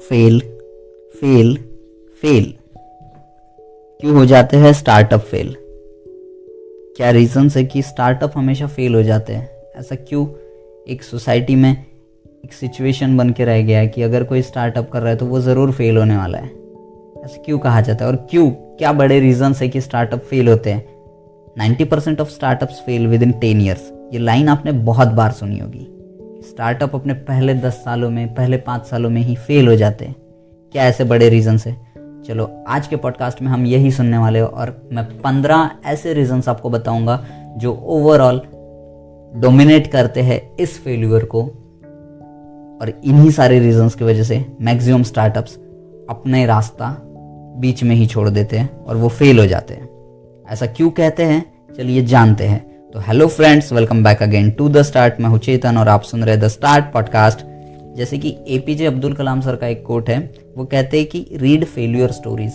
Fail fail fail क्यों हो जाते हैं स्टार्टअप फेल? क्या रीजंस है कि स्टार्टअप हमेशा फेल हो जाते हैं? ऐसा क्यों एक सोसाइटी में एक सिचुएशन बन के रह गया है कि अगर कोई स्टार्टअप कर रहा है तो वो ज़रूर फेल होने वाला है? ऐसा क्यों कहा जाता है और क्यों, क्या बड़े रीजंस है कि स्टार्टअप फेल होते हैं? 90% of startups fail with in 10 years. ये लाइन आपने बहुत बार सुनी होगी। स्टार्टअप अपने पहले 10 सालों में, पहले 5 सालों में ही फेल हो जाते हैं। क्या ऐसे बड़े रीजंस है? चलो आज के पॉडकास्ट में हम यही सुनने वाले हो और मैं 15 ऐसे रीजंस आपको बताऊंगा जो ओवरऑल डोमिनेट करते हैं इस फेल्यूर को, और इन्हीं सारे रीजंस की वजह से मैक्सिमम स्टार्टअप्स अपने रास्ता बीच में ही छोड़ देते हैं और वो फेल हो जाते हैं। ऐसा क्यों कहते हैं, चलिए जानते हैं। तो hello friends, welcome back again to the start. मैं हूं चेतन और आप सुन रहे द स्टार्ट पॉडकास्ट। जैसे कि एपीजे अब्दुल कलाम सर का एक कोट है, वो कहते हैं कि रीड फेल्यूर स्टोरीज,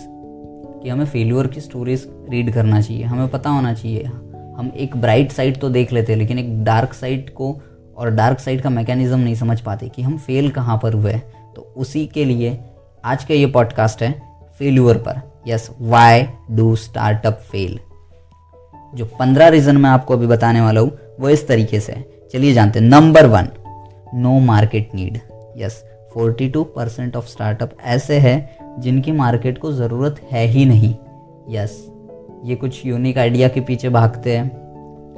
कि हमें फेल्यूर की स्टोरीज रीड करना चाहिए। हमें पता होना चाहिए, हम एक ब्राइट साइड तो देख लेते हैं लेकिन एक डार्क साइड को और डार्क साइड का मैकेनिज्म नहीं समझ पाते कि हम फेल कहाँ पर हुए। तो उसी के लिए आज का ये पॉडकास्ट है फेल्यूर पर। Yes, why do startup fail. जो 15 रीजन मैं आपको अभी बताने वाला हूँ वो इस तरीके से है। चलिए जानते हैं। Number 1, no market need. Yes, 42% of startup ऐसे हैं जिनकी मार्केट को ज़रूरत है ही नहीं। यस, ये कुछ यूनिक आइडिया के पीछे भागते हैं,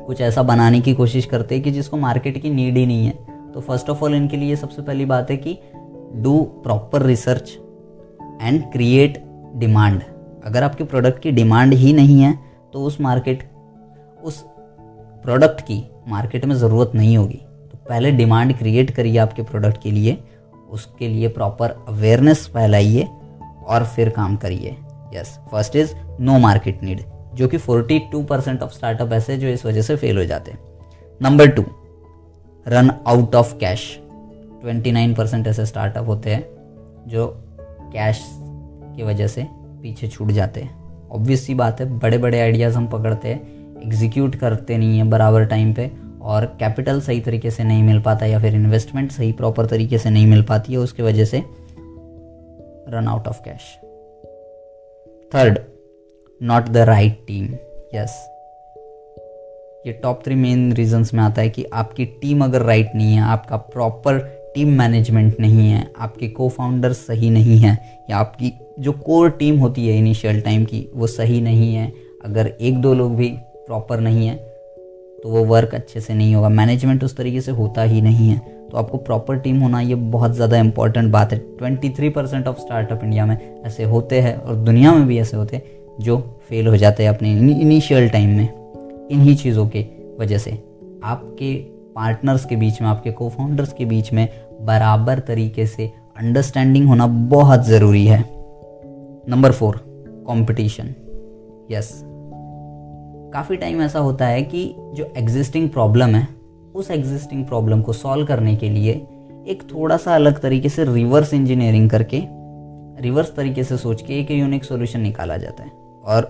कुछ ऐसा बनाने की कोशिश करते हैं कि जिसको मार्केट की नीड ही नहीं है। तो फर्स्ट ऑफ ऑल इनके लिए सबसे पहली बात है कि do proper research and create demand. अगर आपके प्रोडक्ट की डिमांड ही नहीं है तो उस प्रोडक्ट की मार्केट में ज़रूरत नहीं होगी। तो पहले डिमांड क्रिएट करिए आपके प्रोडक्ट के लिए, उसके लिए प्रॉपर अवेयरनेस फैलाइए और फिर काम करिए। Yes, first is no market need, जो कि 42% ऑफ स्टार्टअप ऐसे जो इस वजह से फेल हो जाते हैं। Number 2, run out of cash. 29% ऐसे स्टार्टअप होते हैं जो कैश की वजह से पीछे छूट जाते हैं। ऑब्वियस सी बात है, बड़े बड़े आइडियाज़ हम पकड़ते हैं, एग्जीक्यूट करते नहीं हैं बराबर टाइम पे, और कैपिटल सही तरीके से नहीं मिल पाता या फिर इन्वेस्टमेंट सही प्रॉपर तरीके से नहीं मिल पाती है, उसकी वजह से run out of cash. Third, not the right team. Yes, ये टॉप 3 मेन रीजंस में आता है कि आपकी टीम अगर राइट नहीं है, आपका प्रॉपर टीम मैनेजमेंट नहीं है, आपके को फाउंडर सही नहीं है, या आपकी जो कोर टीम होती है इनिशियल टाइम की वो सही नहीं है, अगर 1-2 लोग भी प्रॉपर नहीं है तो वो वर्क अच्छे से नहीं होगा, मैनेजमेंट उस तरीके से होता ही नहीं है। तो आपको प्रॉपर टीम होना ये बहुत ज़्यादा इंपॉर्टेंट बात है। 23% ऑफ स्टार्टअप इंडिया में ऐसे होते हैं और दुनिया में भी ऐसे होते हैं जो फेल हो जाते हैं अपने इनिशियल टाइम में, इन्हीं चीज़ों के वजह से। आपके पार्टनर्स के बीच में, आपके को फाउंडर्स के बीच में बराबर तरीके से अंडरस्टैंडिंग होना बहुत ज़रूरी है। Number 4, competition. यस, काफ़ी टाइम ऐसा होता है कि जो एग्जिस्टिंग प्रॉब्लम है उस एग्जिस्टिंग प्रॉब्लम को सॉल्व करने के लिए एक थोड़ा सा अलग तरीके से रिवर्स इंजीनियरिंग करके, रिवर्स तरीके से सोच के एक यूनिक सॉल्यूशन निकाला जाता है और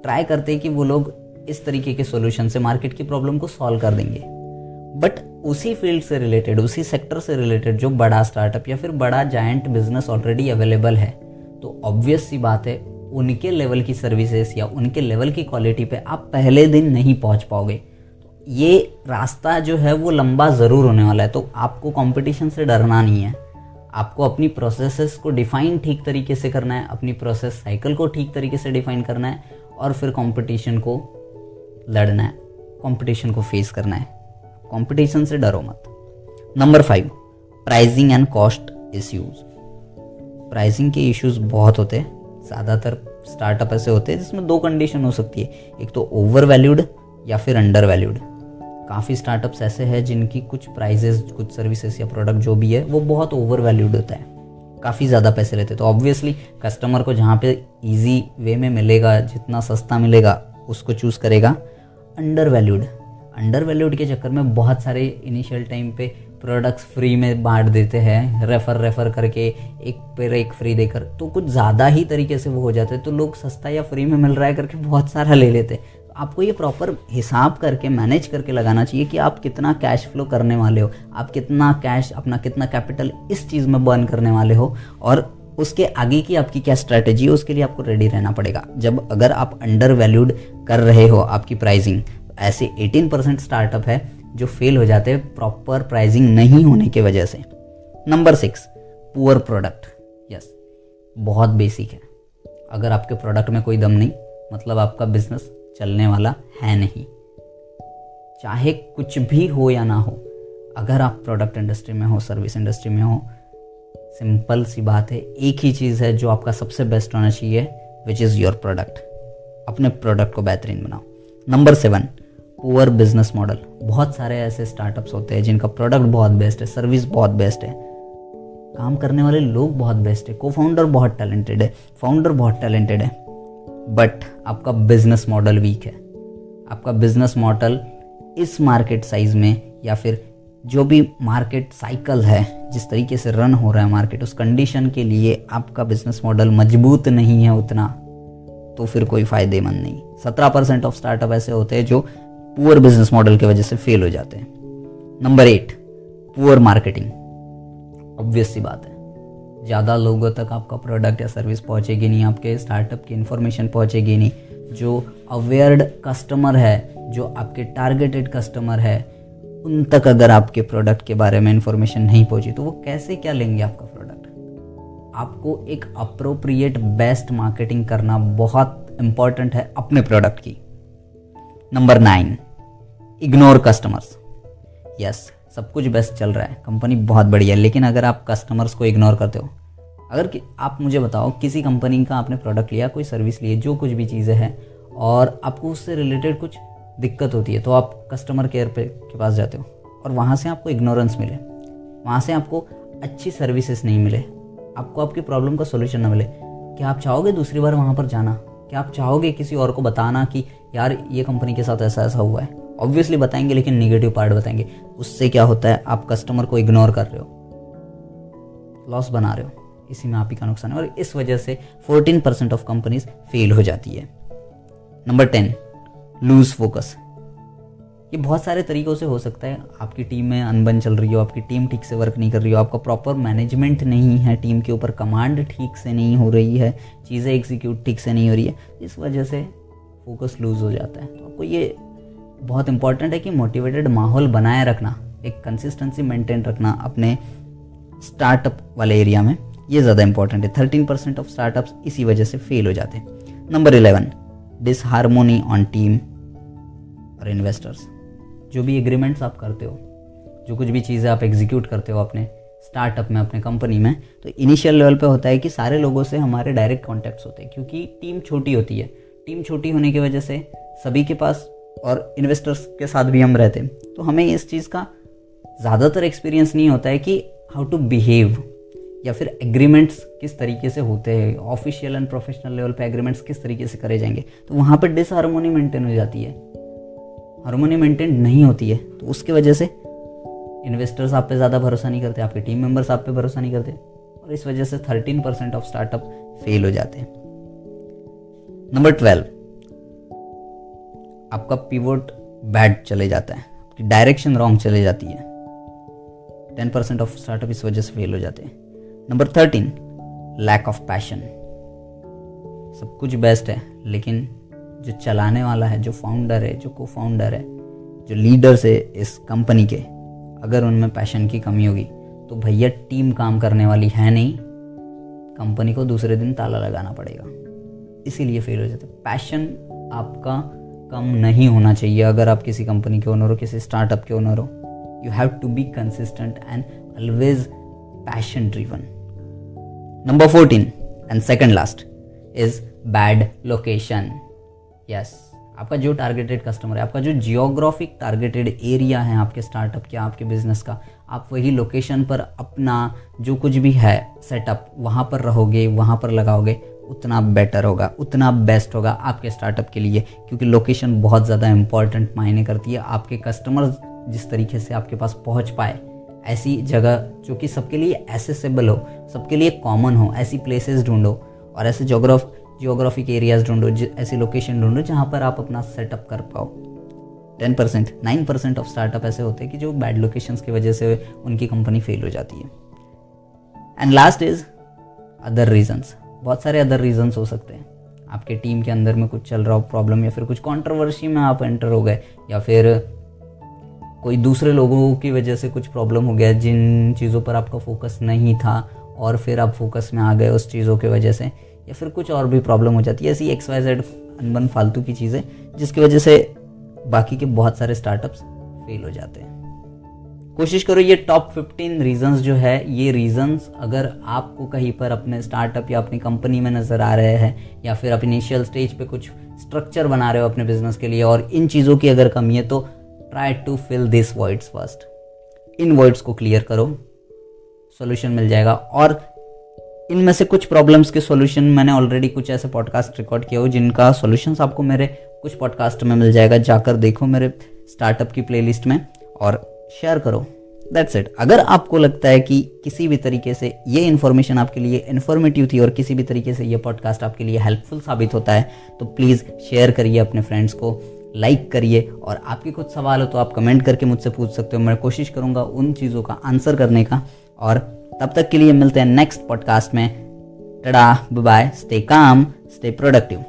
ट्राई करते हैं कि वो लोग इस तरीके के सॉल्यूशन से मार्केट की प्रॉब्लम को सॉल्व कर देंगे। बट उसी फील्ड से रिलेटेड, उसी सेक्टर से रिलेटेड जो बड़ा स्टार्टअप या फिर बड़ा जायंट बिजनेस ऑलरेडी अवेलेबल है, तो ऑब्वियस सी बात है उनके लेवल की सर्विसेज या उनके लेवल की क्वालिटी पे आप पहले दिन नहीं पहुंच पाओगे। तो ये रास्ता जो है वो लंबा ज़रूर होने वाला है। तो आपको कंपटीशन से डरना नहीं है, आपको अपनी प्रोसेसेस को डिफाइन ठीक तरीके से करना है, अपनी प्रोसेस साइकिल को ठीक तरीके से डिफाइन करना है और फिर कंपटीशन को लड़ना है, कंपटीशन को फेस करना है। कंपटीशन से डरो मत। Number 5, pricing and cost issues. Pricing के इश्यूज बहुत होते हैं। ज़्यादातर स्टार्टअप ऐसे होते हैं जिसमें 2 कंडीशन हो सकती है, एक तो ओवर वैल्यूड या फिर अंडर वैल्यूड। काफ़ी स्टार्टअप्स ऐसे हैं जिनकी कुछ प्राइजेस, कुछ सर्विसेज या प्रोडक्ट जो भी है वो बहुत ओवर वैल्यूड होता है, काफ़ी ज़्यादा पैसे लेते हैं। तो ऑब्वियसली कस्टमर को जहाँ पे ईजी वे में मिलेगा, जितना सस्ता मिलेगा उसको चूज़ करेगा। अंडर वैल्यूड के चक्कर में बहुत सारे इनिशियल टाइम पे प्रोडक्ट्स फ्री में बांट देते हैं, रेफर करके एक पर एक फ्री देकर, तो कुछ ज़्यादा ही तरीके से वो हो जाते हैं। तो लोग सस्ता या फ्री में मिल रहा है करके बहुत सारा ले लेते हैं। आपको ये प्रॉपर हिसाब करके मैनेज करके लगाना चाहिए कि आप कितना कैश फ्लो करने वाले हो, आप कितना कैश, अपना कितना कैपिटल इस चीज़ में बर्न करने वाले हो, और उसके आगे की आपकी क्या स्ट्रैटेजी है, उसके लिए आपको रेडी रहना पड़ेगा। जब अगर आप अंडर वैल्यूड कर रहे हो आपकी प्राइसिंग, ऐसे 18% स्टार्टअप है जो फेल हो जाते हैं प्रॉपर प्राइसिंग नहीं होने की वजह से। Number 6, poor product. यस, बहुत बेसिक है। अगर आपके प्रोडक्ट में कोई दम नहीं, मतलब आपका बिजनेस चलने वाला है नहीं, चाहे कुछ भी हो या ना हो। अगर आप प्रोडक्ट इंडस्ट्री में हो, सर्विस इंडस्ट्री में हो, सिंपल सी बात है, एक ही चीज़ है जो आपका सबसे बेस्ट होना चाहिए, विच इज़ योर प्रोडक्ट। अपने प्रोडक्ट को बेहतरीन बनाओ। Number 7, poor business model. बहुत सारे ऐसे स्टार्टअप्स होते हैं जिनका प्रोडक्ट बहुत बेस्ट है, सर्विस बहुत बेस्ट है, काम करने वाले लोग बहुत बेस्ट है, को फाउंडर बहुत टैलेंटेड है, फाउंडर बहुत टैलेंटेड है, बट आपका बिजनेस मॉडल वीक है। आपका बिजनेस मॉडल इस मार्केट साइज में, या फिर जो भी मार्केट साइकिल है, जिस तरीके से रन हो रहा है मार्केट, उस कंडीशन के लिए आपका बिजनेस मॉडल मजबूत नहीं है उतना, तो फिर कोई फायदेमंद नहीं। 17% ऑफ स्टार्टअप ऐसे होते हैं जो पुअर बिजनेस मॉडल की वजह से फेल हो जाते हैं। Number 8, poor marketing. ऑब्वियस सी बात है, ज़्यादा लोगों तक आपका प्रोडक्ट या सर्विस पहुंचेगी नहीं, आपके स्टार्टअप की इन्फॉर्मेशन पहुंचेगी नहीं। जो अवेयर्ड कस्टमर है, जो आपके टारगेटेड कस्टमर है, उन तक अगर आपके प्रोडक्ट के बारे में इन्फॉर्मेशन नहीं पहुंची तो वो कैसे क्या लेंगे आपका प्रोडक्ट। आपको एक अप्रोप्रिएट बेस्ट मार्केटिंग करना बहुत इंपॉर्टेंट है अपने प्रोडक्ट की। Number 9, ignore customers. यस, सब कुछ बेस्ट चल रहा है, कंपनी बहुत बढ़िया है, लेकिन अगर आप कस्टमर्स को इग्नोर करते हो, अगर आप मुझे बताओ किसी कंपनी का आपने प्रोडक्ट लिया, कोई सर्विस ली, जो कुछ भी चीज़ें हैं, और आपको उससे रिलेटेड कुछ दिक्कत होती है, तो आप कस्टमर केयर के पास जाते हो और वहाँ से आपको इग्नोरेंस मिले, वहाँ से आपको अच्छी सर्विसेज नहीं मिले, आपको आपकी प्रॉब्लम का सोल्यूशन ना मिले, क्या आप चाहोगे दूसरी बार वहाँ पर जाना? क्या आप चाहोगे किसी और को बताना कि यार ये कंपनी के साथ ऐसा ऐसा हुआ है? ऑब्वियसली बताएंगे, लेकिन नेगेटिव पार्ट बताएंगे। उससे क्या होता है, आप कस्टमर को इग्नोर कर रहे हो, लॉस बना रहे हो, इसी में आप ही का नुकसान है, और इस वजह से 14% ऑफ कंपनीज फेल हो जाती है। Number 10, loose focus. ये बहुत सारे तरीकों से हो सकता है। आपकी टीम में अनबन चल रही हो, आपकी टीम ठीक से वर्क नहीं कर रही हो, आपका प्रॉपर मैनेजमेंट नहीं है, टीम के ऊपर कमांड ठीक से नहीं हो रही है, चीज़ें एग्जीक्यूट ठीक से नहीं हो रही है, इस वजह से फोकस लूज हो जाता है। तो आपको ये बहुत इंपॉर्टेंट है कि मोटिवेटेड माहौल बनाए रखना, एक कंसिस्टेंसी मेंटेन रखना अपने स्टार्टअप वाले एरिया में, ये ज़्यादा इंपॉर्टेंट है। 13% ऑफ स्टार्टअप्स इसी वजह से फेल हो जाते हैं। नंबर 11, डिसहार्मोनी ऑन टीम और इन्वेस्टर्स। जो भी एग्रीमेंट्स आप करते हो, जो कुछ भी चीज़ें आप एग्जीक्यूट करते हो अपने स्टार्टअप में, अपने कंपनी में, तो इनिशियल लेवल पे होता है कि सारे लोगों से हमारे डायरेक्ट कॉन्टैक्ट्स होते हैं, क्योंकि टीम छोटी होती है। टीम छोटी होने की वजह से सभी के पास, और इन्वेस्टर्स के साथ भी हम रहते हैं, तो हमें इस चीज़ का ज़्यादातर एक्सपीरियंस नहीं होता है कि हाउ टू बिहेव, या फिर एग्रीमेंट्स किस तरीके से होते हैं, ऑफिशियल एंड प्रोफेशनल लेवल पे एग्रीमेंट्स किस तरीके से करे जाएंगे। तो वहाँ पर डिसहार्मोनी मेंटेन हो जाती है, हार्मोनी मेंटेन नहीं होती है, तो उसकी वजह से इन्वेस्टर्स आप पे ज़्यादा भरोसा नहीं करते, आपके टीम मेंबर्स आप पे भरोसा नहीं करते, और इस वजह से 13% ऑफ स्टार्टअप फेल हो जाते हैं। नंबर 12, आपका पिवोट बैड चले जाता है, आपकी डायरेक्शन रॉन्ग चले जाती है। 10% ऑफ स्टार्टअप इस वजह से फेल हो जाते हैं। Number 13, lack of passion. सब कुछ बेस्ट है, लेकिन जो चलाने वाला है, जो फाउंडर है, जो को फाउंडर है, जो लीडर्स है इस कंपनी के, अगर उनमें पैशन की कमी होगी तो भैया टीम काम करने वाली है नहीं, कंपनी को दूसरे दिन ताला लगाना पड़ेगा, इसीलिए फेल हो जाता है। पैशन आपका कम नहीं होना चाहिए। अगर आप किसी कंपनी के ओनर हो, किसी स्टार्टअप के ओनर हो, you have to be consistent and always passion driven. Number 14 and second last is bad location. Yes, आपका जो टारगेटेड कस्टमर है, आपका जो जियोग्राफिक टारगेटेड एरिया है आपके स्टार्टअप का, आपके बिजनेस का, आप वही लोकेशन पर अपना जो कुछ भी है सेटअप वहाँ पर रहोगे, वहाँ पर लगाओगे, उतना बेटर होगा, उतना बेस्ट होगा आपके स्टार्टअप के लिए, क्योंकि लोकेशन बहुत ज़्यादा इंपॉर्टेंट मायने करती है। आपके कस्टमर्स जिस तरीके से आपके पास पहुँच पाए, ऐसी जगह जो कि सबके लिए एसेसेबल हो, सबके लिए कॉमन हो, ऐसी प्लेसेस ढूंढो और ऐसे जियोग्राफिक एरियाज ढूंढो, ऐसी लोकेशन ढूंढो जहाँ पर आप अपना सेटअप कर पाओ। 10%, 9% ऑफ स्टार्टअप ऐसे होते हैं कि जो बैड लोकेशंस की वजह से उनकी कंपनी फेल हो जाती है। And last is other reasons. बहुत सारे अदर रीजंस हो सकते हैं। आपके टीम के अंदर में कुछ चल रहा हो प्रॉब्लम, या फिर कुछ कंट्रोवर्सी में आप एंटर हो गए, या फिर कोई दूसरे लोगों की वजह से कुछ प्रॉब्लम हो गया जिन चीज़ों पर आपका फोकस नहीं था और फिर आप फोकस में आ गए उस चीज़ों की वजह से, या फिर कुछ और भी प्रॉब्लम हो जाती है। ऐसी XYZ अनबन फालतू की चीज़ें जिसकी वजह से बाकी के बहुत सारे स्टार्टअप्स फेल हो जाते हैं। कोशिश करो ये टॉप 15 रीजंस जो है, ये रीजंस अगर आपको कहीं पर अपने स्टार्टअप या अपनी कंपनी में नज़र आ रहे हैं, या फिर आप इनिशियल स्टेज पे कुछ स्ट्रक्चर बना रहे हो अपने बिजनेस के लिए और इन चीज़ों की अगर कमी है, तो try to fill this voids first. इन वॉइड्स को क्लियर करो, सॉल्यूशन मिल जाएगा। और इनमें से कुछ प्रॉब्लम्स के सॉल्यूशन मैंने ऑलरेडी कुछ ऐसे पॉडकास्ट रिकॉर्ड किए हो जिनका सॉल्यूशंस आपको मेरे कुछ पॉडकास्ट में मिल जाएगा। जाकर देखो मेरे स्टार्टअप की प्लेलिस्ट में और शेयर करो। That's it. अगर आपको लगता है कि किसी भी तरीके से ये इन्फॉर्मेशन आपके लिए इन्फॉर्मेटिव थी और किसी भी तरीके से ये पॉडकास्ट आपके लिए हेल्पफुल साबित होता है, तो प्लीज़ शेयर करिए अपने फ्रेंड्स को, लाइक करिए। और आपके कुछ सवाल हो तो आप कमेंट करके मुझसे पूछ सकते हो। मैं कोशिश करूँगा उन चीज़ों का आंसर करने का। और तब तक के लिए मिलते हैं नेक्स्ट पॉडकास्ट में। Tata, bye bye, stay calm, stay productive.